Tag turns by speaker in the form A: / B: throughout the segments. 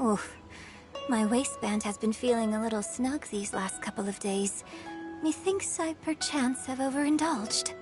A: Oof. My waistband has been feeling a little snug these last couple of days. Methinks I perchance have overindulged.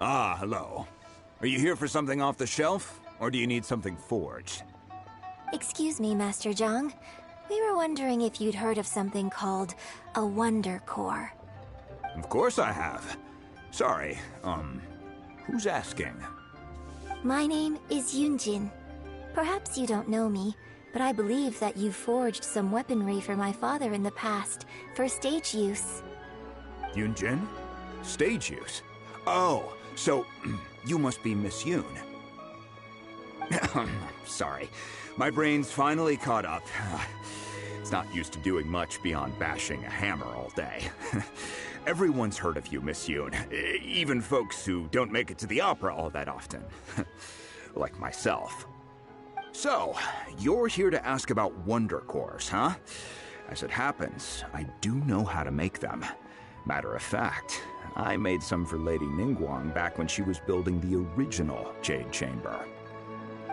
B: Ah, hello. Are you here for something off the shelf, or do you need something forged?
A: Excuse me, Master Zhang. We were wondering if you'd heard of something called a Wonder Core.
B: Of course I have. Sorry, who's asking?
A: My name is Yunjin. Perhaps you don't know me, but I believe that you forged some weaponry for my father in the past, for stage use.
B: Yunjin? Stage use? Oh, so you must be Miss Yoon. Sorry, my brain's finally caught up. It's not used to doing much beyond bashing a hammer all day. Everyone's heard of you, Miss Yoon, even folks who don't make it to the opera all that often. Like myself. So, you're here to ask about Wonder Cores, huh? As it happens, I do know how to make them. Matter of fact, I made some for Lady Ningguang back when she was building the original Jade Chamber.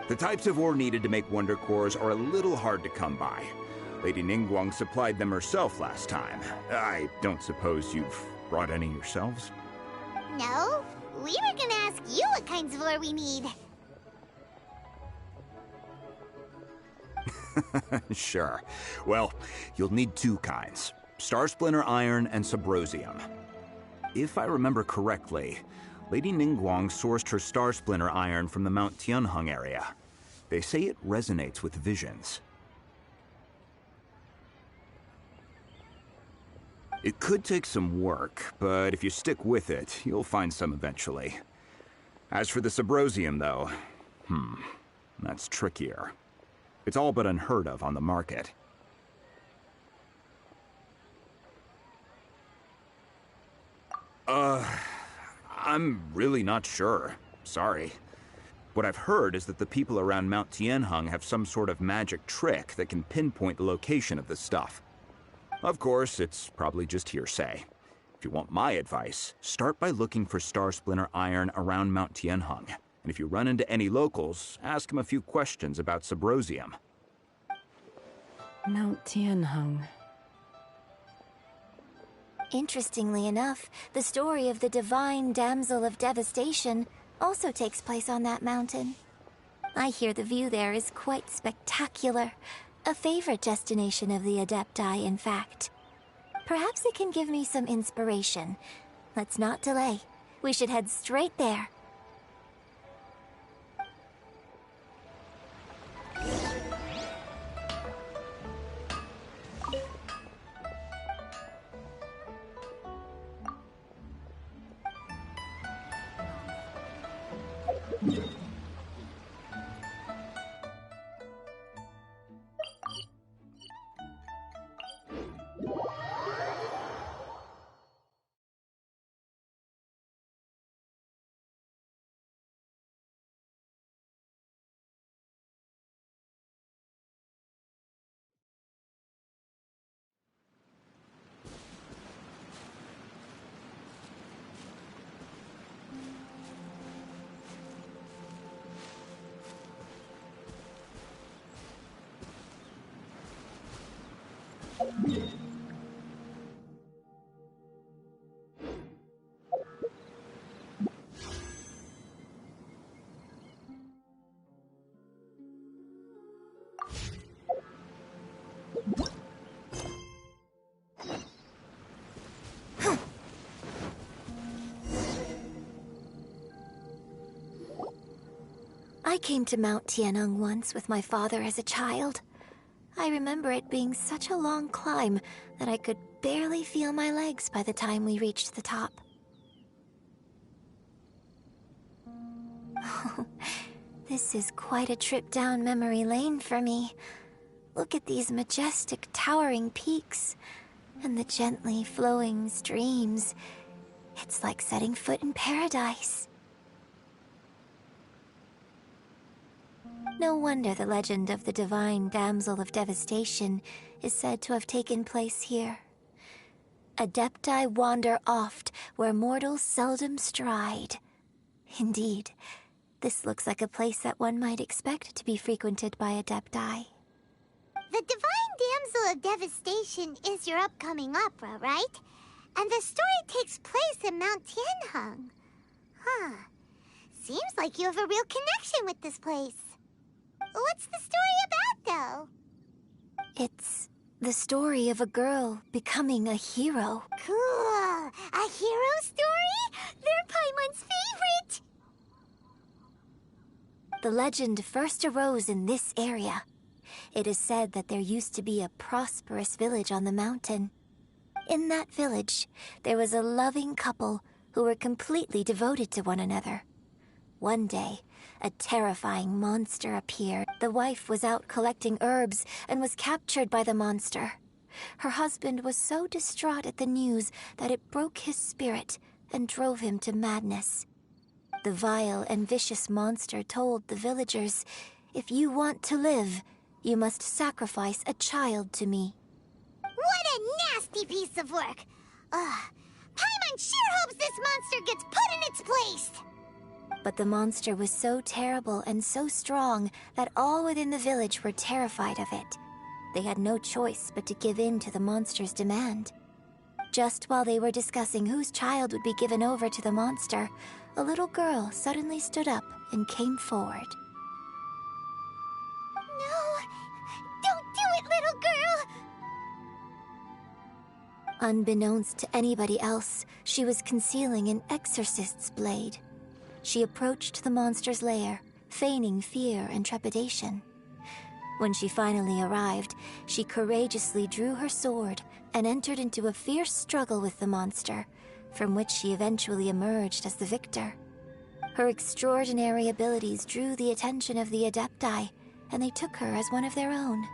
B: The types of ore needed to make Wonder Cores are a little hard to come by. Lady Ningguang supplied them herself last time. I don't suppose you've brought any yourselves?
C: No, we were gonna ask you what kinds of ore we need.
B: Sure. Well, you'll need two kinds. Star Splinter Iron and Subrosium. If I remember correctly, Lady Ningguang sourced her Star Splinter Iron from the Mount Tianheng area. They say it resonates with visions. It could take some work, but if you stick with it, you'll find some eventually. As for the Subrosium, though, that's trickier. It's all but unheard of on the market. I'm really not sure. Sorry. What I've heard is that the people around Mount Tianheng have some sort of magic trick that can pinpoint the location of the stuff. Of course, it's probably just hearsay. If you want my advice, start by looking for Star Splinter Iron around Mount Tianheng. And if you run into any locals, ask them a few questions about Subrosium.
D: Mount Tianheng.
A: Interestingly enough, the story of the divine damsel of devastation also takes place on that mountain. I hear the view there is quite spectacular. A favorite destination of the Adepti, in fact. Perhaps it can give me some inspiration. Let's not delay. We should head straight there. I came to Mount Tianeng once with my father as a child. I remember it being such a long climb that I could barely feel my legs by the time we reached the top. This is quite a trip down memory lane for me. Look at these majestic, towering peaks and the gently flowing streams. It's like setting foot in paradise. No wonder the legend of the divine damsel of devastation is said to have taken place here. Adepti wander oft where mortals seldom stride. Indeed, this looks like a place that one might expect to be frequented by Adepti.
C: The Divine Damsel of Devastation is your upcoming opera, right? And the story takes place in Mount Tianheng. Huh. Seems like you have a real connection with this place. What's the story about, though?
A: It's the story of a girl becoming a hero.
C: Cool. A hero story? They're Paimon's favorite!
A: The legend first arose in this area. It is said that there used to be a prosperous village on the mountain. In that village, there was a loving couple who were completely devoted to one another. One day, a terrifying monster appeared. The wife was out collecting herbs and was captured by the monster. Her husband was so distraught at the news that it broke his spirit and drove him to madness. The vile and vicious monster told the villagers, "If you want to live, you must sacrifice a child to me."
C: What a nasty piece of work! Paimon sure hopes this monster gets put in its place!
A: But the monster was so terrible and so strong that all within the village were terrified of it. They had no choice but to give in to the monster's demand. Just while they were discussing whose child would be given over to the monster, a little girl suddenly stood up and came forward.
C: No! Don't do it, little girl!
A: Unbeknownst to anybody else, she was concealing an exorcist's blade. She approached the monster's lair, feigning fear and trepidation. When she finally arrived, she courageously drew her sword and entered into a fierce struggle with the monster, from which she eventually emerged as the victor. Her extraordinary abilities drew the attention of the Adepti, and they took her as one of their own.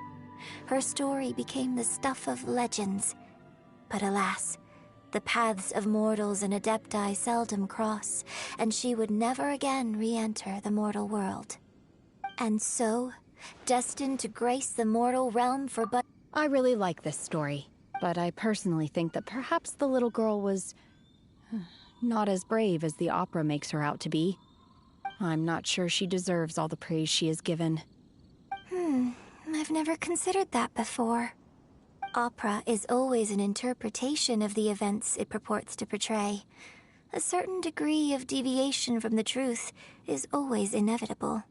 A: Her story became the stuff of legends. But alas, the paths of mortals and Adepti seldom cross, and she would never again re-enter the mortal world. And so, destined to grace the mortal realm for but—
D: I really like this story, but I personally think that perhaps the little girl was not as brave as the opera makes her out to be. I'm not sure she deserves all the praise she is given.
A: I've never considered that before. Opera is always an interpretation of the events it purports to portray. A certain degree of deviation from the truth is always inevitable.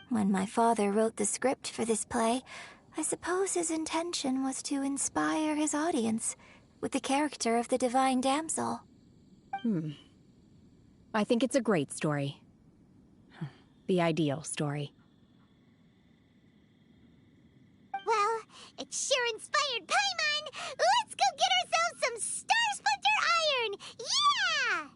A: When my father wrote the script for this play, I suppose his intention was to inspire his audience with the character of the divine damsel.
D: I think it's a great story. The ideal story.
C: Well, it sure inspired Paimon! Let's go get ourselves some Star Splinter Iron! Yeah!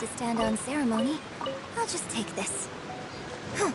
A: to stand on ceremony. I'll just take this. Huh.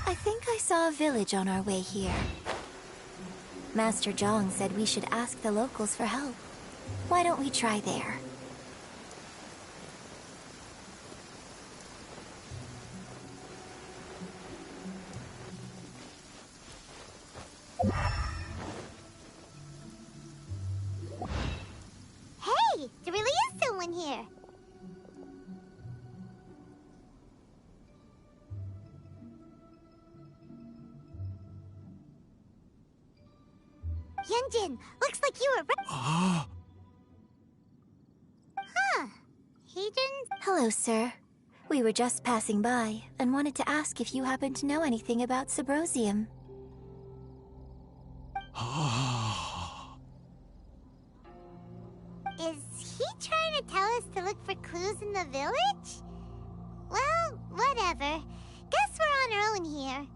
A: I think I saw a village on our way here. Master Zhang said we should ask the locals for help. Why don't we try there?
C: Hey, there really is someone here. Yunjin, looks like you were Huh. He didn't...
A: Hello, sir. We were just passing by and wanted to ask if you happen to know anything about Sybrosium.
C: Is he trying to tell us to look for clues in the village? Well, whatever. Guess we're on our own here.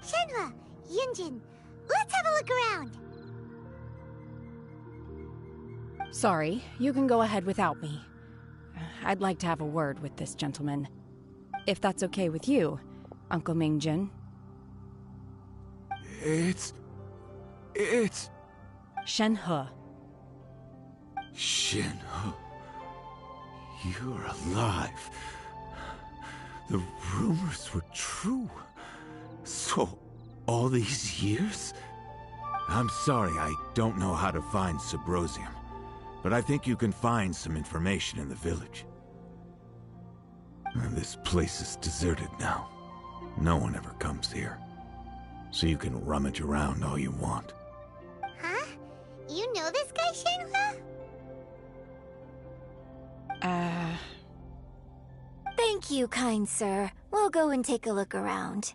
C: Shenhua, Yunjin, let's have a look around.
D: Sorry, you can go ahead without me. I'd like to have a word with this gentleman. If that's okay with you, Uncle Mingjin.
E: It's...
D: Shenhe.
E: Shenhe. You're alive. The rumors were true. So, all these years? I'm sorry, I don't know how to find Sybrosium. But I think you can find some information in the village. This place is deserted now. No one ever comes here. So you can rummage around all you want.
C: Huh? You know this guy, Shenhua?
A: Thank you, kind sir. We'll go and take a look around.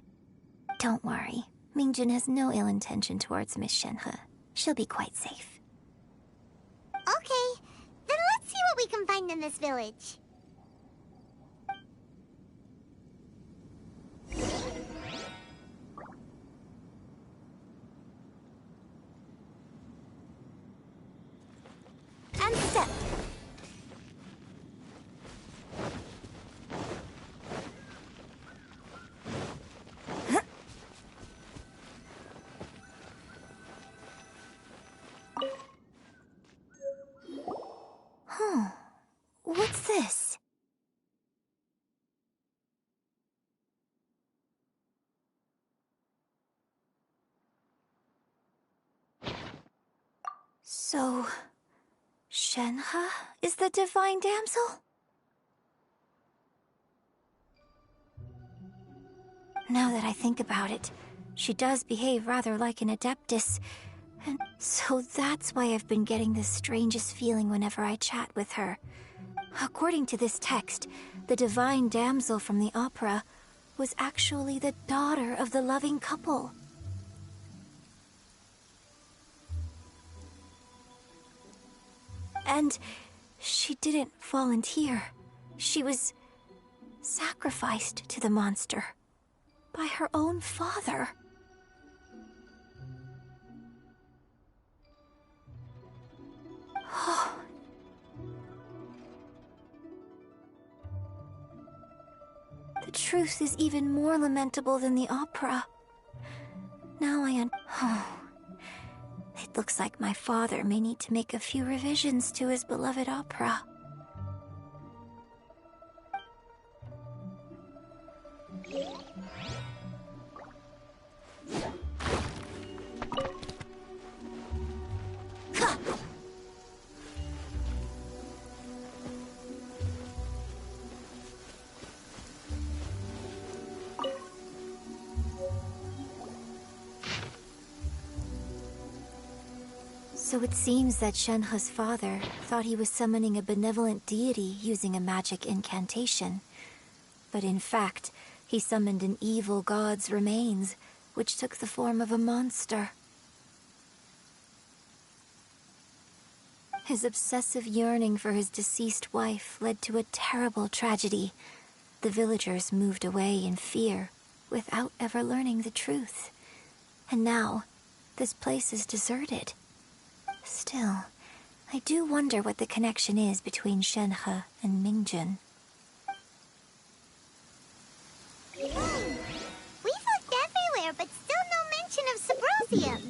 A: Don't worry. Mingjin has no ill intention towards Miss Shenhe. She'll be quite safe.
C: Okay, then let's see what we can find in this village.
A: And step. What's this? So, Shenhe is the divine damsel? Now that I think about it, she does behave rather like an adeptus. And so that's why I've been getting the strangest feeling whenever I chat with her. According to this text, the divine damsel from the opera was actually the daughter of the loving couple. And she didn't volunteer. She was sacrificed to the monster by her own father. The truth is even more lamentable than the opera. Now it looks like my father may need to make a few revisions to his beloved opera. So it seems that Shenhe's father thought he was summoning a benevolent deity using a magic incantation. But in fact, he summoned an evil god's remains, which took the form of a monster. His obsessive yearning for his deceased wife led to a terrible tragedy. The villagers moved away in fear, without ever learning the truth. And now, this place is deserted. Still, I do wonder what the connection is between Shenhe and Mingjun.
C: We've looked everywhere, but still no mention of Subrosium.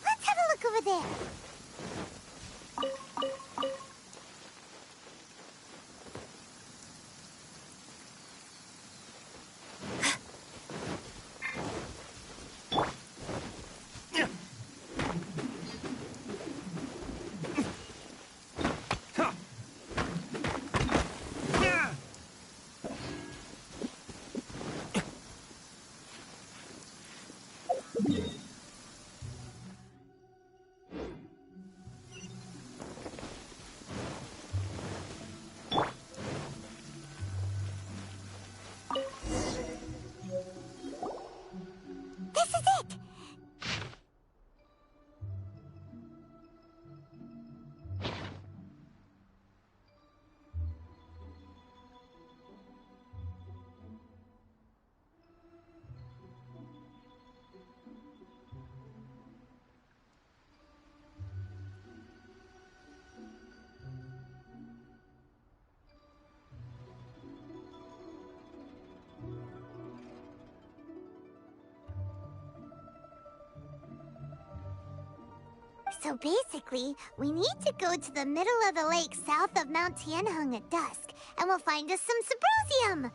C: Let's have a look over there. So basically, we need to go to the middle of the lake south of Mount Tianheng at dusk, and we'll find us some Subrosium!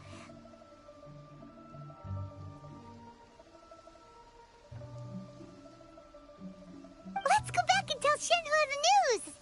C: Let's go back and tell Shenhe the news!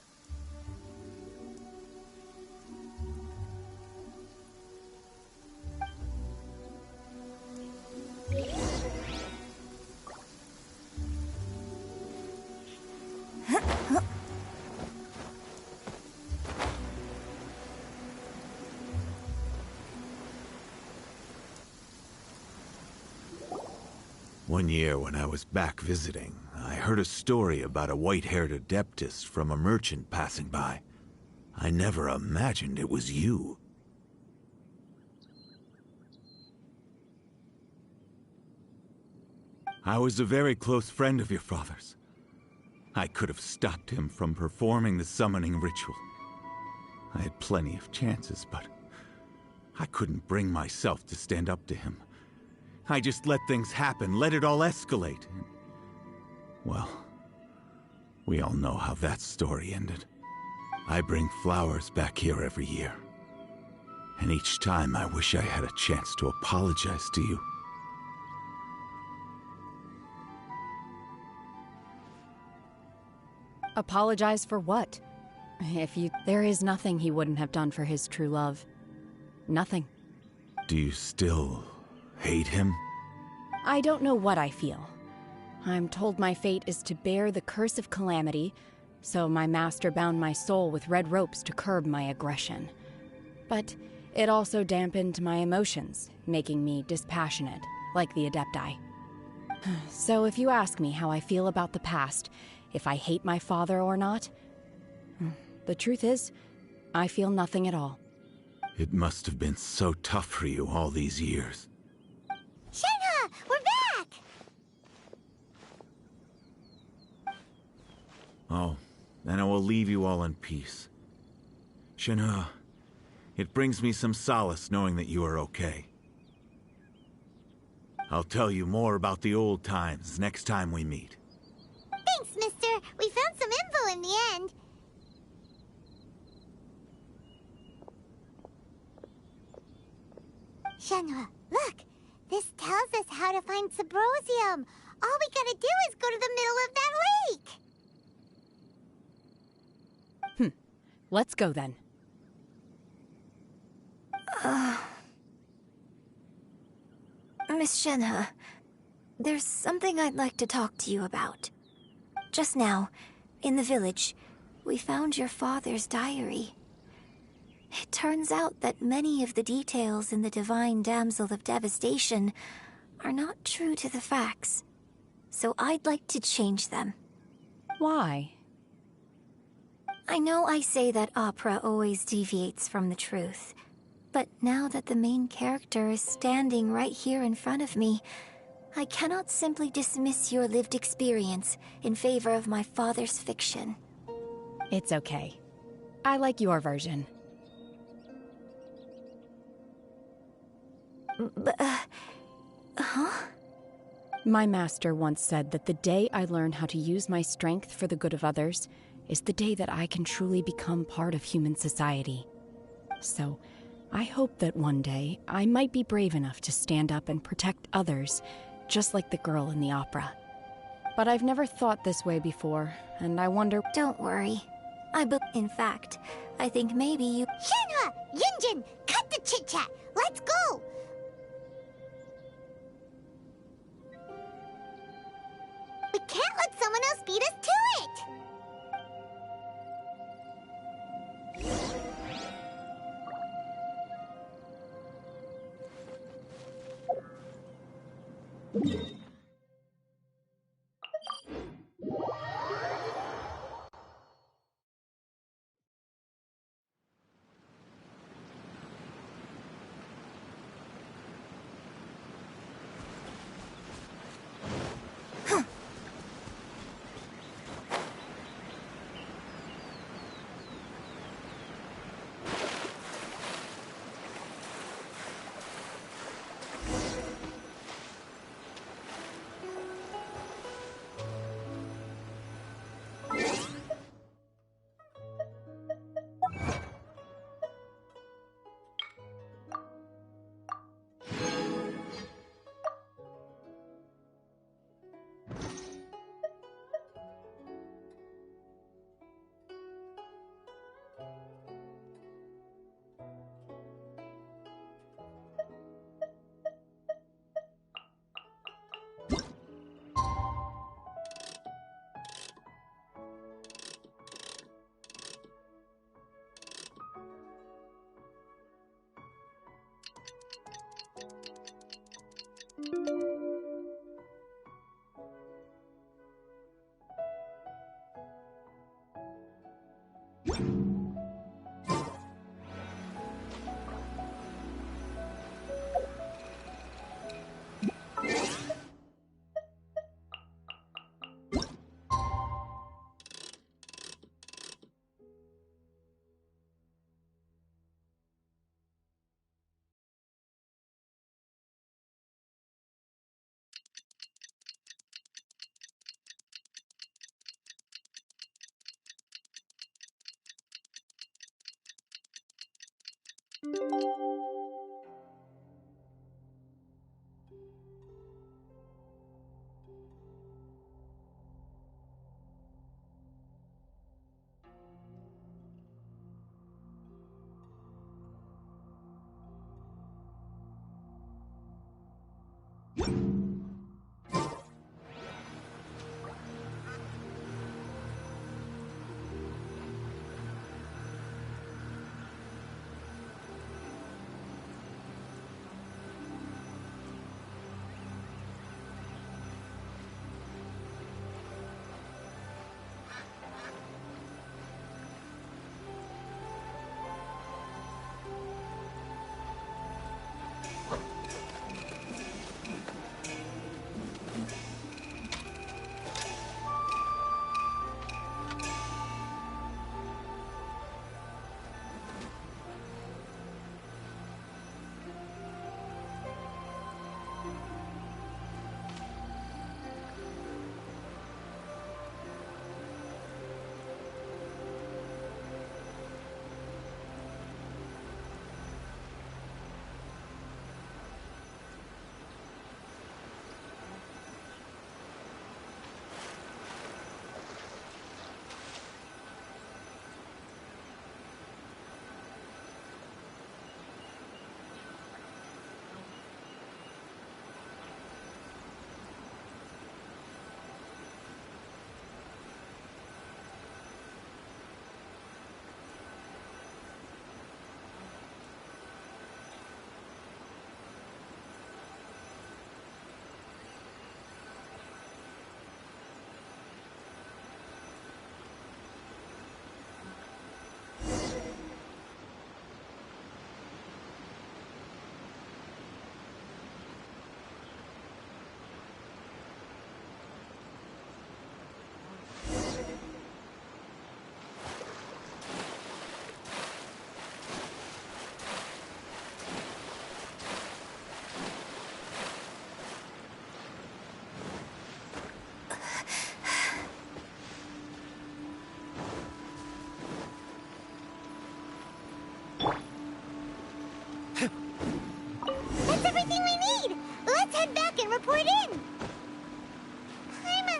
E: One year when I was back visiting, I heard a story about a white-haired adeptess from a merchant passing by. I never imagined it was you. I was a very close friend of your father's. I could have stopped him from performing the summoning ritual. I had plenty of chances, but I couldn't bring myself to stand up to him. I just let things happen, let it all escalate. Well, we all know how that story ended. I bring flowers back here every year. And each time I wish I had a chance to apologize to you.
D: Apologize for what? There is nothing he wouldn't have done for his true love. Nothing.
E: Do you still hate him?
D: I don't know what I feel. I'm told my fate is to bear the curse of calamity, so my master bound my soul with red ropes to curb my aggression. But it also dampened my emotions, making me dispassionate, like the Adepti. So if you ask me how I feel about the past, if I hate my father or not, the truth is, I feel nothing at all.
E: It must have been so tough for you all these years.
C: Shenhe, we're back!
E: Oh, then I will leave you all in peace. Shenhe, it brings me some solace knowing that you are okay. I'll tell you more about the old times next time we meet.
C: Thanks, mister. We found some info in the end. Shenhe, look! This tells us how to find Subrosium. All we gotta do is go to the middle of that lake!
D: Let's go then.
A: Miss Shenhe, there's something I'd like to talk to you about. Just now, in the village, we found your father's diary. It turns out that many of the details in the Divine Damsel of Devastation are not true to the facts, so I'd like to change them.
D: Why?
A: I know I say that opera always deviates from the truth, but now that the main character is standing right here in front of me, I cannot simply dismiss your lived experience in favor of my father's fiction.
D: It's okay. I like your version.
A: Huh?
D: My master once said that the day I learn how to use my strength for the good of others is the day that I can truly become part of human society. So, I hope that one day I might be brave enough to stand up and protect others, just like the girl in the opera. But I've never thought this way before, and I wonder...
A: Don't worry. In fact, I think maybe you...
C: Shenhe! Yunjin! Cut the chit-chat! Let's go! We can't let someone else beat us to it!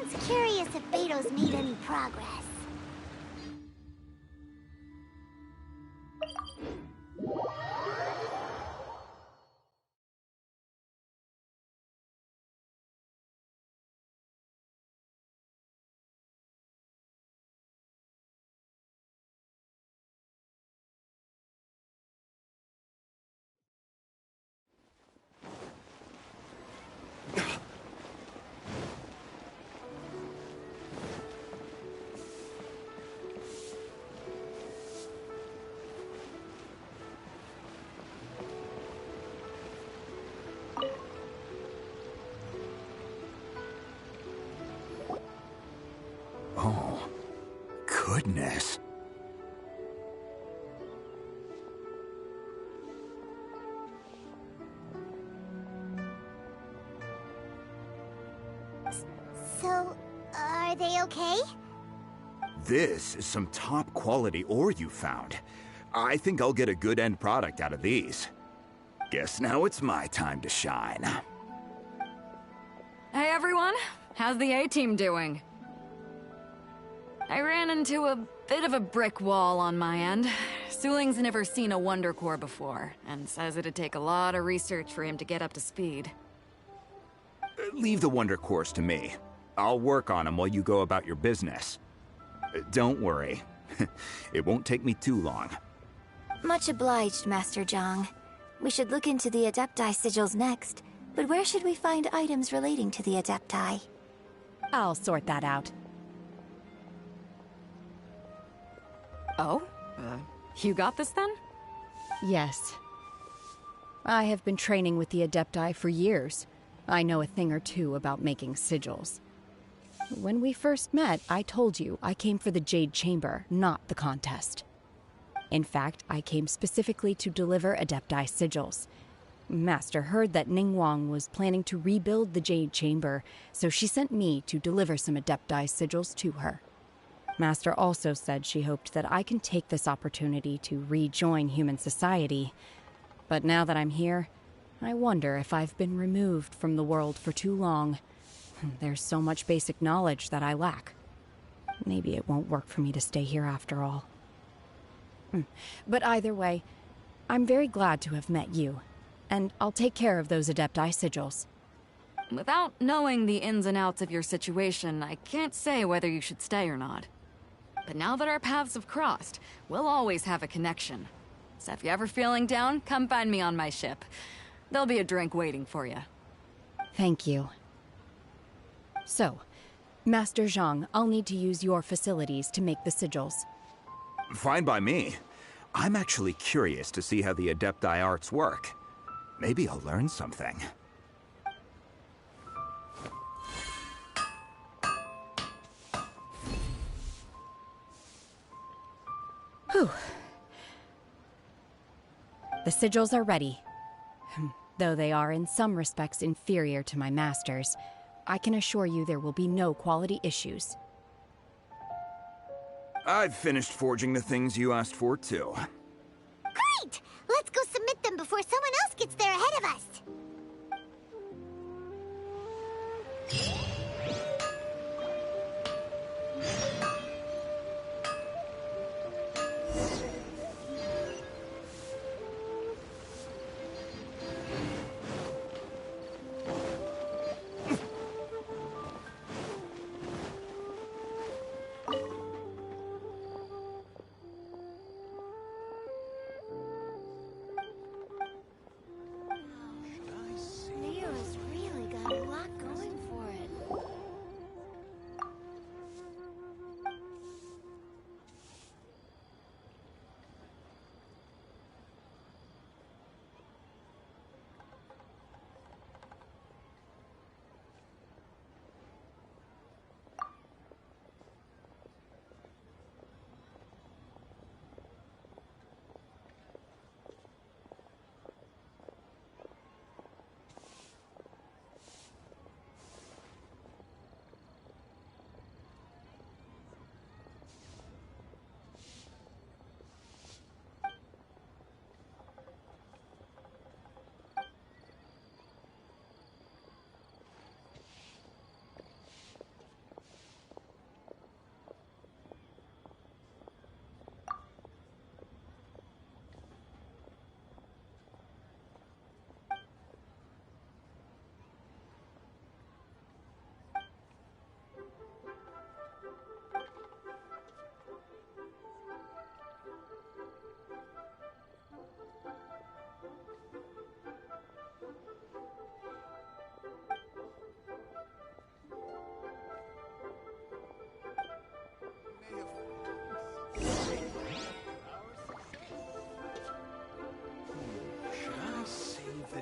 C: Someone's curious if Beto's made any progress.
B: Oh, goodness.
C: So, are they okay?
B: This is some top quality ore you found. I think I'll get a good end product out of these. Guess now it's my time to shine.
F: Hey everyone, how's the A-team doing? I ran into a bit of a brick wall on my end. Suling's never seen a Wonder Core before, and says it'd take a lot of research for him to get up to speed.
B: Leave the Wonder Cores to me. I'll work on them while you go about your business. Don't worry. It won't take me too long.
A: Much obliged, Master Zhang. We should look into the Adepti sigils next, but where should we find items relating to the Adepti?
D: I'll sort that out.
F: Oh? You got this then?
D: Yes. I have been training with the Adepti for years. I know a thing or two about making sigils. When we first met, I told you I came for the Jade Chamber, not the contest. In fact, I came specifically to deliver Adepti sigils. Master heard that Ningguang was planning to rebuild the Jade Chamber, so she sent me to deliver some Adepti sigils to her. Master also said she hoped that I can take this opportunity to rejoin human society. But now that I'm here, I wonder if I've been removed from the world for too long. There's so much basic knowledge that I lack. Maybe it won't work for me to stay here after all. But either way, I'm very glad to have met you, and I'll take care of those Adepti sigils.
F: Without knowing the ins and outs of your situation, I can't say whether you should stay or not. But now that our paths have crossed, we'll always have a connection. So if you're ever feeling down, come find me on my ship. There'll be a drink waiting for you.
D: Thank you. So, Master Zhang, I'll need to use your facilities to make the sigils.
B: Fine by me. I'm actually curious to see how the Adepti arts work. Maybe I'll learn something.
D: Whew. The sigils are ready. Though they are in some respects inferior to my master's, I can assure you there will be no quality issues.
B: I've finished forging the things you asked for, too.
C: Great! Let's go submit them before someone else gets there ahead of us. Nero's really got a lot going for it.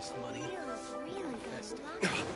G: this money.
C: Feels really
G: Best.
C: good.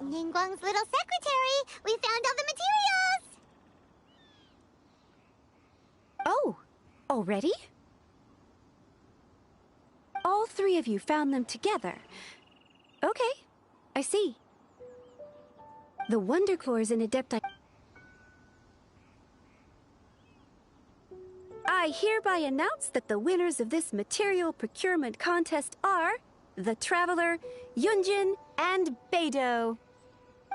C: Ningguang's little secretary! We found all the materials!
G: Oh, already? All three of you found them together. Okay, I see. The Wonder Cores and Adepti... I hereby announce that the winners of this material procurement contest are the Traveler, Yunjin, and Beidou.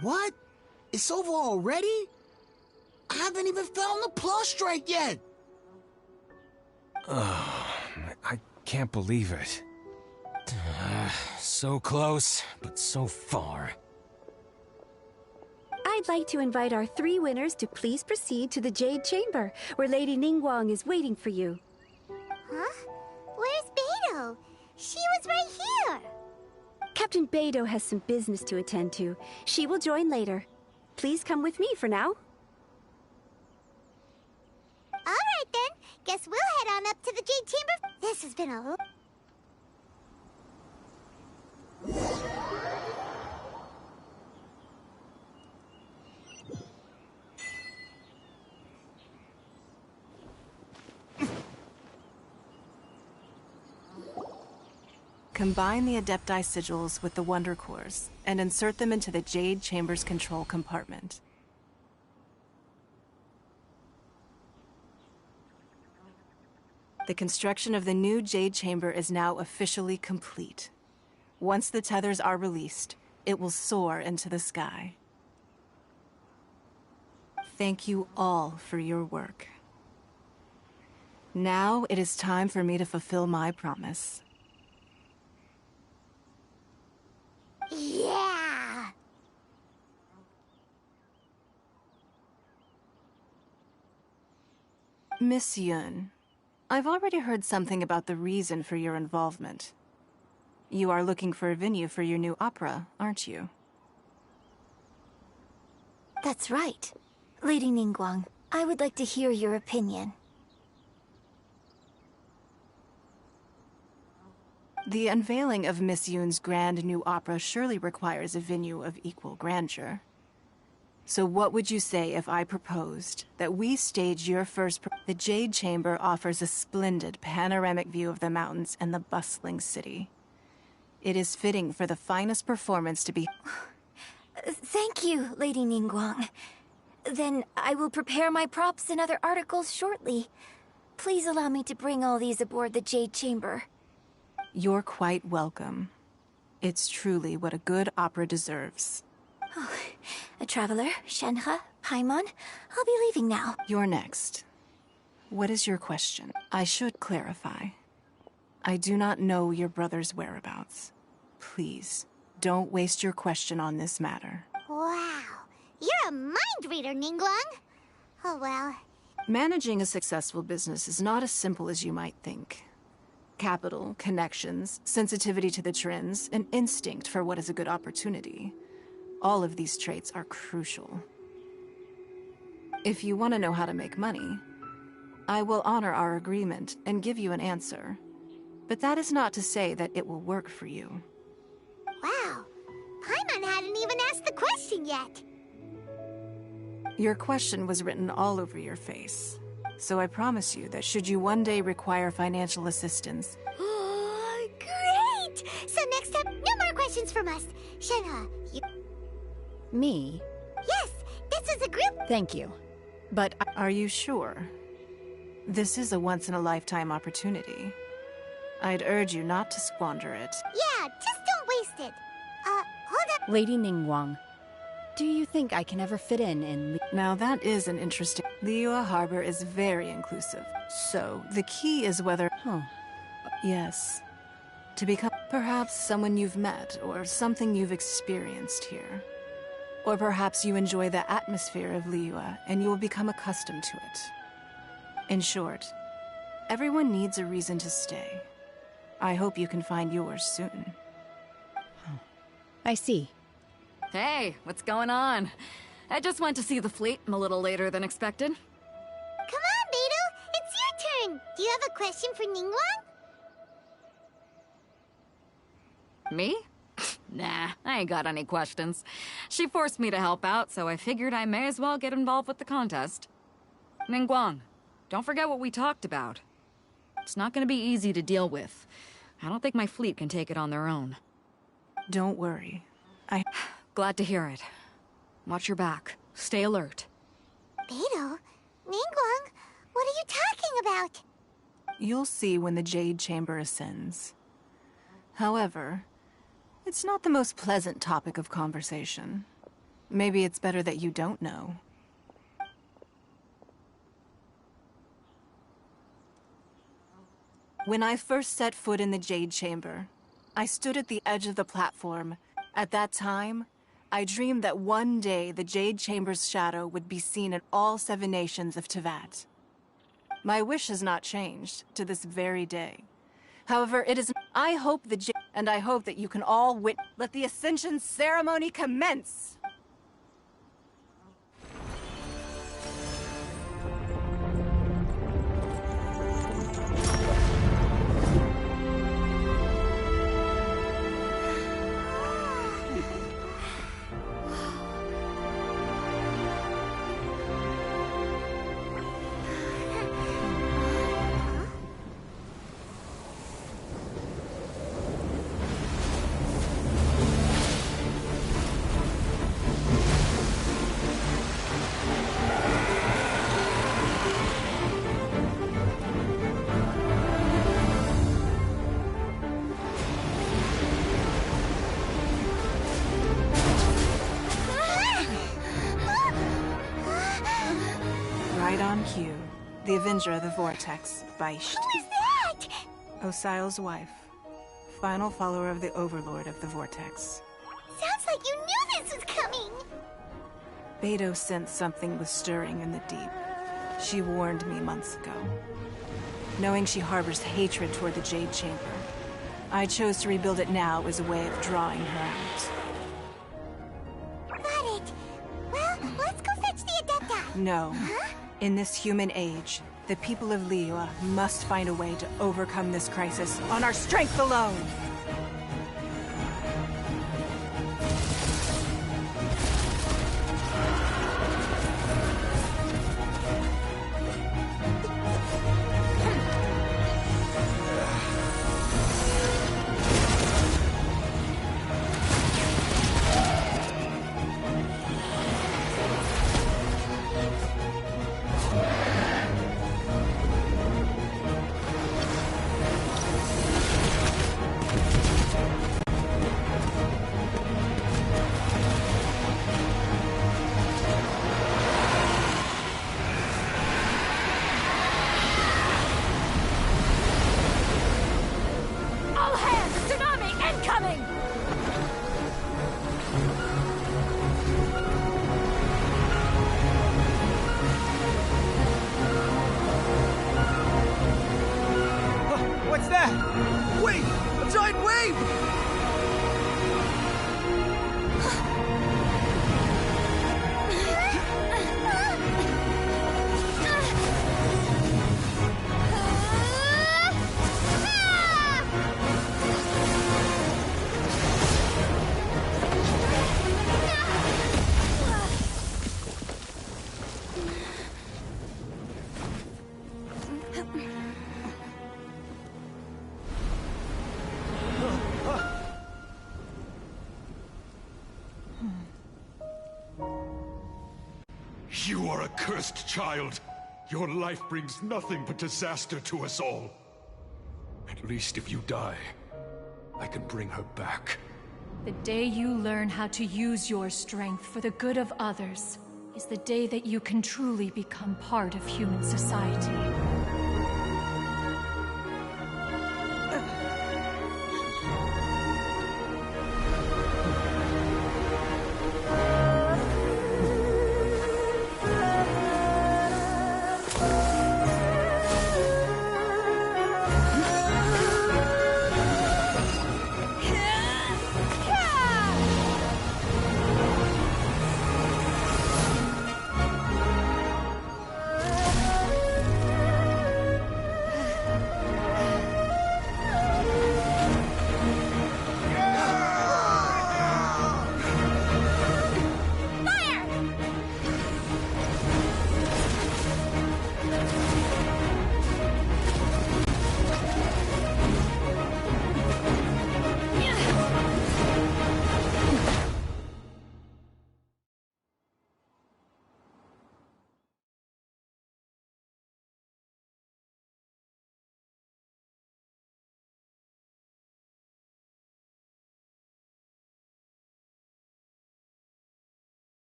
H: What? It's over already? I haven't even found the prostrate yet!
I: I can't believe it. So close, but so far.
G: I'd like to invite our three winners to please proceed to the Jade Chamber, where Lady Ningguang is waiting for you.
C: Huh? Where's Beidou? She was right here!
G: Captain Beidou has some business to attend to. She will join later. Please come with me for now.
C: Alright then, guess we'll head on up to the Jade Chamber. This has been a...
J: Combine the Adepti sigils with the Wonder Cores and insert them into the Jade Chamber's control compartment. The construction of the new Jade Chamber is now officially complete. Once the tethers are released, it will soar into the sky. Thank you all for your work. Now it is time for me to fulfill my promise.
C: Yeah!
J: Miss Yun, I've already heard something about the reason for your involvement. You are looking for a venue for your new opera, aren't you?
A: That's right. Lady Ningguang, I would like to hear your opinion.
J: The unveiling of Miss Yoon's grand new opera surely requires a venue of equal grandeur. So what would you say if I proposed that we stage your first... The Jade Chamber offers a splendid panoramic view of the mountains and the bustling city. It is fitting for the finest performance to be...
A: Thank you, Lady Ningguang. Then I will prepare my props and other articles shortly. Please allow me to bring all these aboard the Jade Chamber.
J: You're quite welcome. It's truly what a good opera deserves.
A: Oh, a traveler, Shenhe, Paimon. I'll be leaving now.
J: You're next. What is your question? I should clarify. I do not know your brother's whereabouts. Please, don't waste your question on this matter.
C: Wow. You're a mind reader, Ningguang. Oh, well.
J: Managing a successful business is not as simple as you might think. Capital, connections, sensitivity to the trends, and instinct for what is a good opportunity. All of these traits are crucial. If you want to know how to make money, I will honor our agreement and give you an answer. But that is not to say that it will work for you.
C: Wow. Paimon hadn't even asked the question yet.
J: Your question was written all over your face. So I promise you that should you one day require financial assistance...
C: Oh, great! So next time, no more questions from us. Shenhe, you...
D: Me?
C: Yes, this is a group...
D: Thank you. But
J: Are you sure? This is a once-in-a-lifetime opportunity. I'd urge you not to squander it.
C: Yeah, just don't waste it. Hold up.
D: Lady Ningguang, do you think I can ever fit in
J: Now that is an interesting... Liyue Harbor is very inclusive. So, the key is whether... Yes. To become perhaps someone you've met, or something you've experienced here. Or perhaps you enjoy the atmosphere of Liyue, and you will become accustomed to it. In short, everyone needs a reason to stay. I hope you can find yours soon.
D: I see.
F: Hey, what's going on? I just went to see the fleet. I'm a little later than expected.
C: Come on, Beidou. It's your turn. Do you have a question for Ningguang?
F: Me? Nah, I ain't got any questions. She forced me to help out, so I figured I may as well get involved with the contest. Ningguang, don't forget what we talked about. It's not gonna be easy to deal with. I don't think my fleet can take it on their own.
J: Don't worry.
F: Glad to hear it. Watch your back. Stay alert.
C: Beidou? Ningguang? What are you talking about?
J: You'll see when the Jade Chamber ascends. However, it's not the most pleasant topic of conversation. Maybe it's better that you don't know. When I first set foot in the Jade Chamber, I stood at the edge of the platform. At that time, I dreamed that one day the Jade Chamber's shadow would be seen in all 7 nations of Teyvat. My wish has not changed to this very day. However, it is... I hope that you can all let the Ascension ceremony commence! Cue, the Avenger of the Vortex, by
C: Who is that?
J: Osial's wife, final follower of the Overlord of the Vortex.
C: Sounds like you knew this was coming.
J: Beidou sensed something was stirring in the deep. She warned me months ago. Knowing she harbors hatred toward the Jade Chamber, I chose to rebuild it now as a way of drawing her out.
C: Got it. Well, let's go fetch the Adepti.
J: No.
C: Huh?
J: In this human age, the people of Liyue must find a way to overcome this crisis on our strength alone!
K: What's that? Wait! A giant wave!
L: You are a cursed child. Your life brings nothing but disaster to us all. At least if you die, I can bring her back.
M: The day you learn how to use your strength for the good of others is the day that you can truly become part of human society.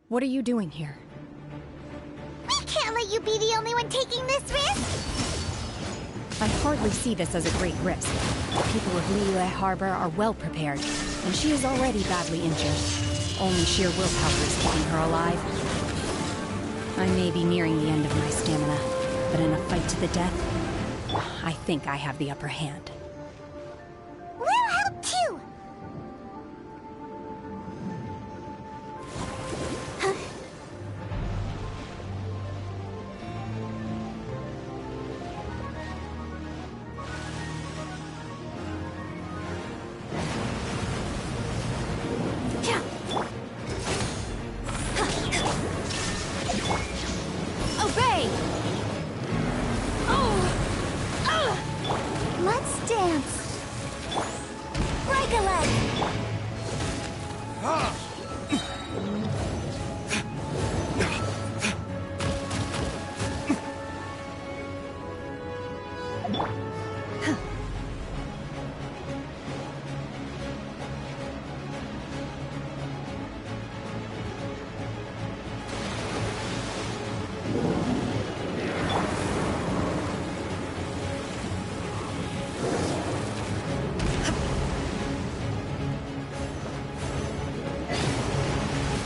D: What are you doing here?
C: We can't let you be the only one taking this risk!
D: I hardly see this as a great risk. The people of Liyue Harbor are well prepared, and she is already badly injured. Only sheer willpower is keeping her alive. I may be nearing the end of my stamina, but in a fight to the death, I think I have the upper hand.
C: We'll help too!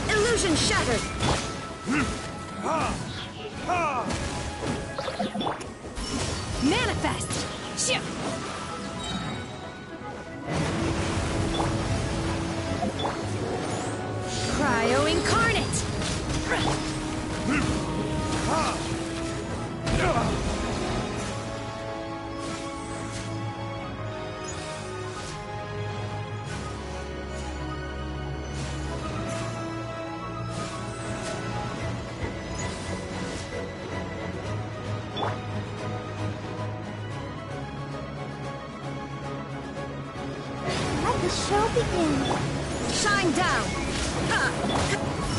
G: Illusion shattered!
D: Manifest! Shit! Cryo Incarnate!
C: Let the show begin.
D: Shine down!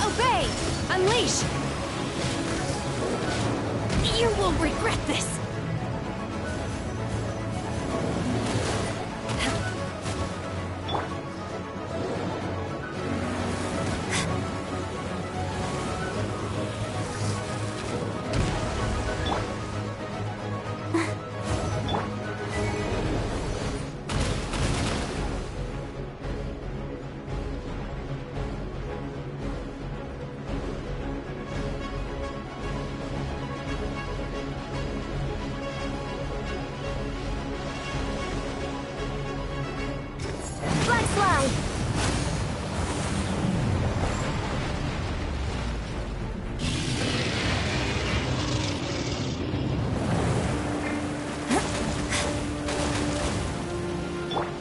D: Obey! Unleash! You will regret this!
C: Slide.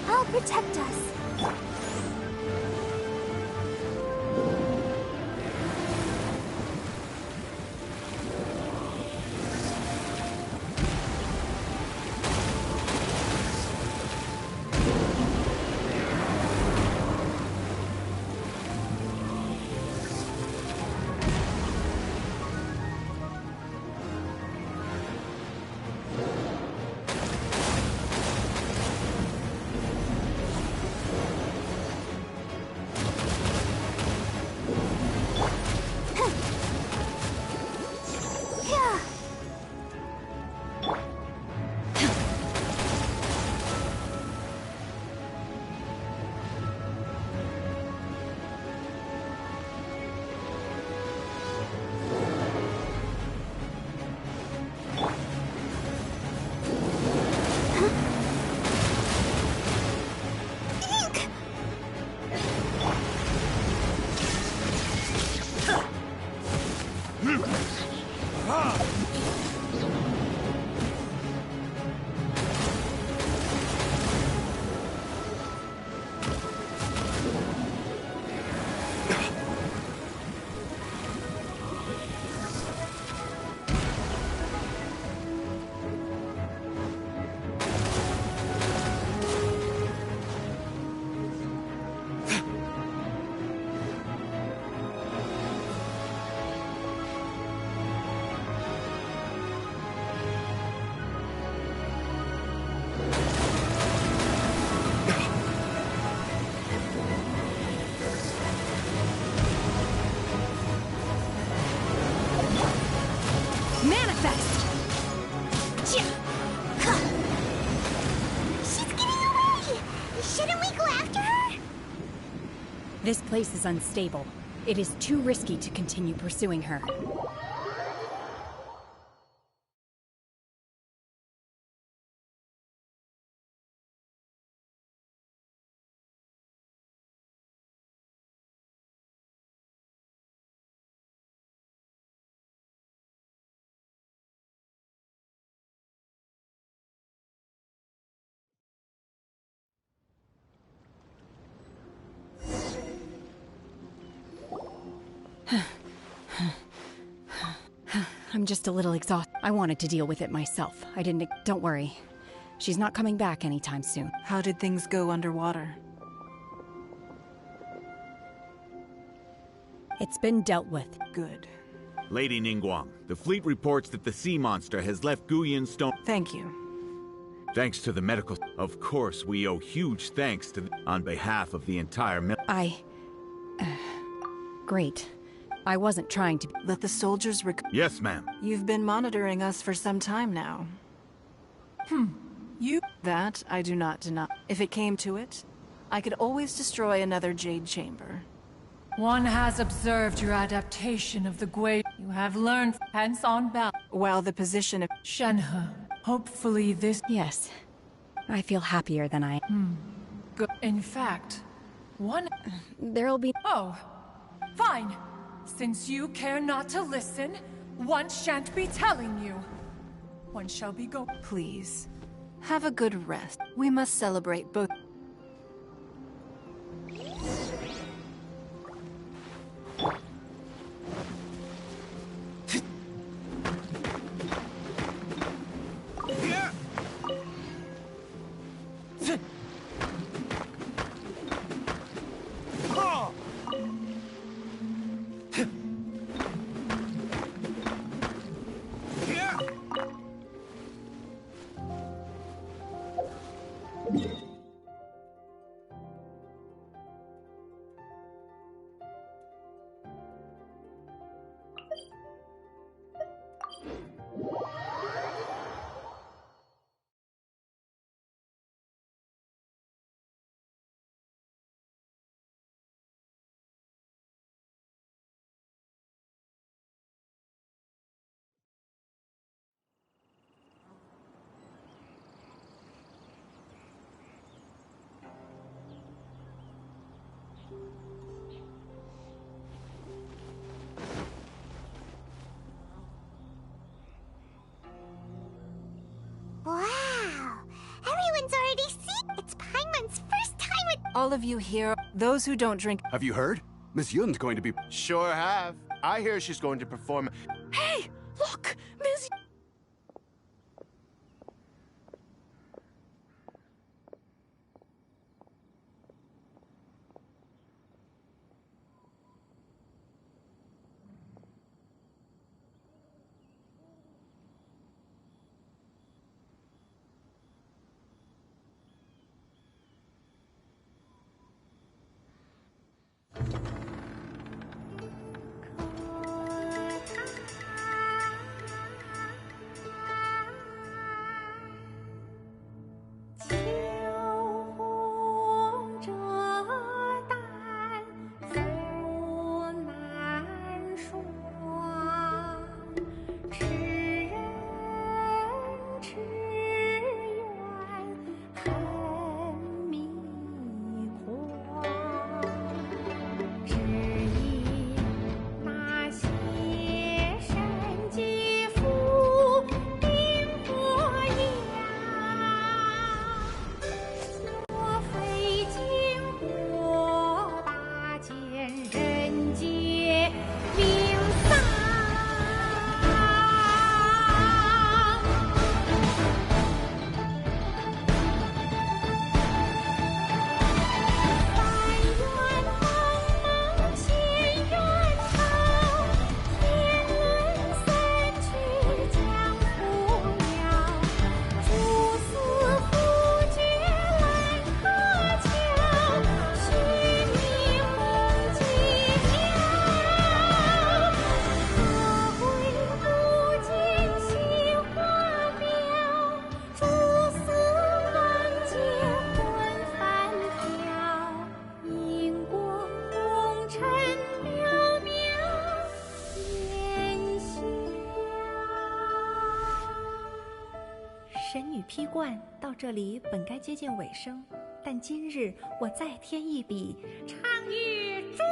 C: I'll protect us.
D: This place is unstable. It is too risky to continue pursuing her. I'm just a little exhausted. I wanted to deal with it myself. I didn't... Don't worry. She's not coming back anytime soon.
J: How did things go underwater?
D: It's been dealt with.
J: Good.
E: Lady Ningguang, the fleet reports that the sea monster has left Guyan Stone.
J: Thank you.
E: Thanks to the medical... Of course, we owe huge thanks to on behalf of the entire
D: Great. I wasn't trying to...
J: Let the soldiers
E: Yes, ma'am.
J: You've been monitoring us for some time now.
M: You...
J: That I do not deny. If it came to it, I could always destroy another Jade Chamber.
M: One has observed your adaptation of the Gui. You have learned hence on bound.
J: While the position of...
M: Shenhe, Hopefully this...
D: Yes. I feel happier than I...
M: Good. In fact, one...
D: There'll be...
M: Oh, fine. Since you care not to listen, one shan't be telling you. One shall be go...
J: Please, have a good rest. We must celebrate both...
C: Wow! Everyone's already seen. It's Paimon's first time with...
J: All of you here, those who don't drink...
N: Have you heard? Miss Yun's going to be... Sure have. I hear she's going to perform...
J: Hey! Look! Miss...
O: 神女劈冠到这里本该接近尾声，但今日我再添一笔，唱与诸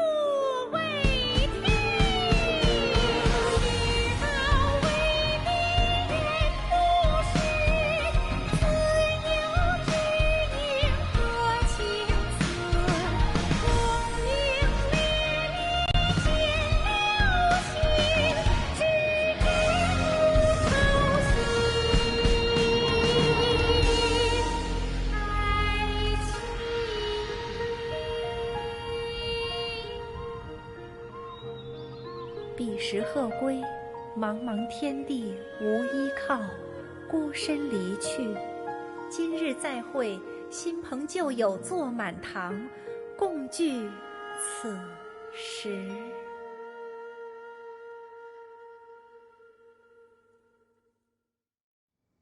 O: 位听。知道为敌人不是，自有知音和情思。功名烈烈见流星，只知不操心。彼时鹤归，茫茫天地无依靠，孤身离去。今日再会，新朋旧友坐满堂，共聚此时。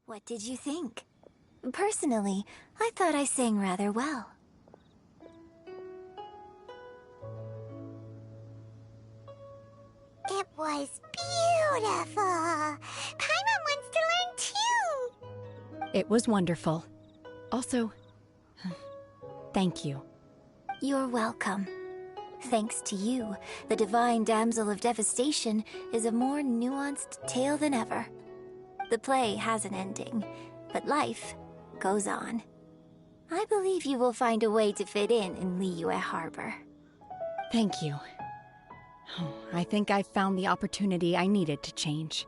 A: What did you think? Personally, I thought I sang rather well.
C: It was beautiful. Paimon wants to learn too.
D: It was wonderful. Also, thank you.
A: You're welcome. Thanks to you, the Divine Damsel of Devastation is a more nuanced tale than ever. The play has an ending, but life goes on. I believe you will find a way to fit in Liyue Harbor.
D: Thank you. I think I've found the opportunity I needed to change.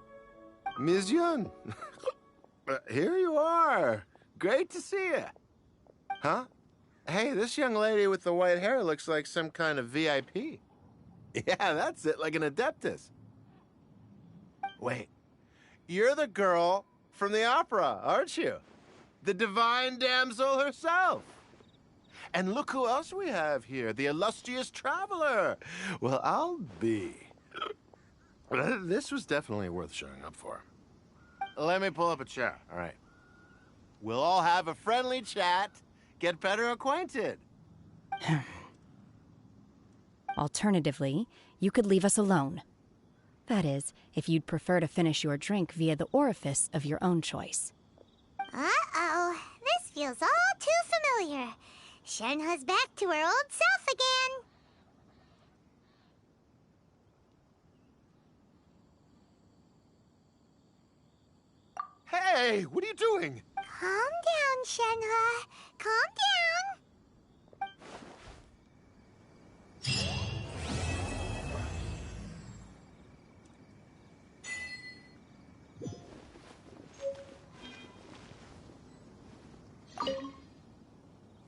N: Ms. Yun, here you are. Great to see you. Huh? Hey, this young lady with the white hair looks like some kind of VIP. Yeah, that's it, like an Adeptus. Wait, you're the girl from the opera, aren't you? The Divine Damsel herself. And look who else we have here, the illustrious traveler. Well, I'll be. This was definitely worth showing up for. Let me pull up a chair, all right. We'll all have a friendly chat, get better acquainted.
D: Alternatively, you could leave us alone. That is, if you'd prefer to finish your drink via the orifice of your own choice.
C: Uh-oh, this feels all too familiar. Shenhe's back to her old self again.
N: Hey, what are you doing?
C: Calm down, Shenhe. Calm down.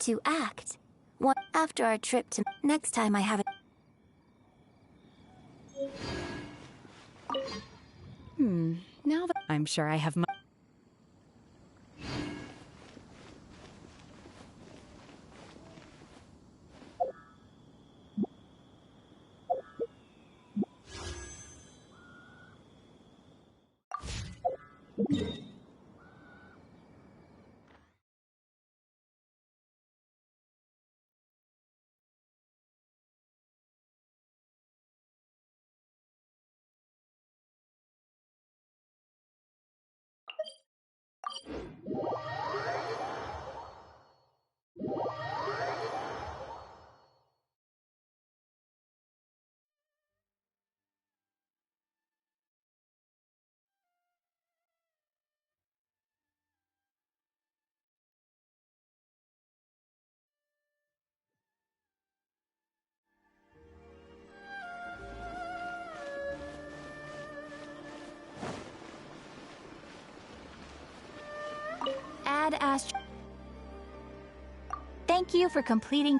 A: To act. After our trip to... Next time I have it...
D: Now that I'm sure I have my...
A: Thank you for completing...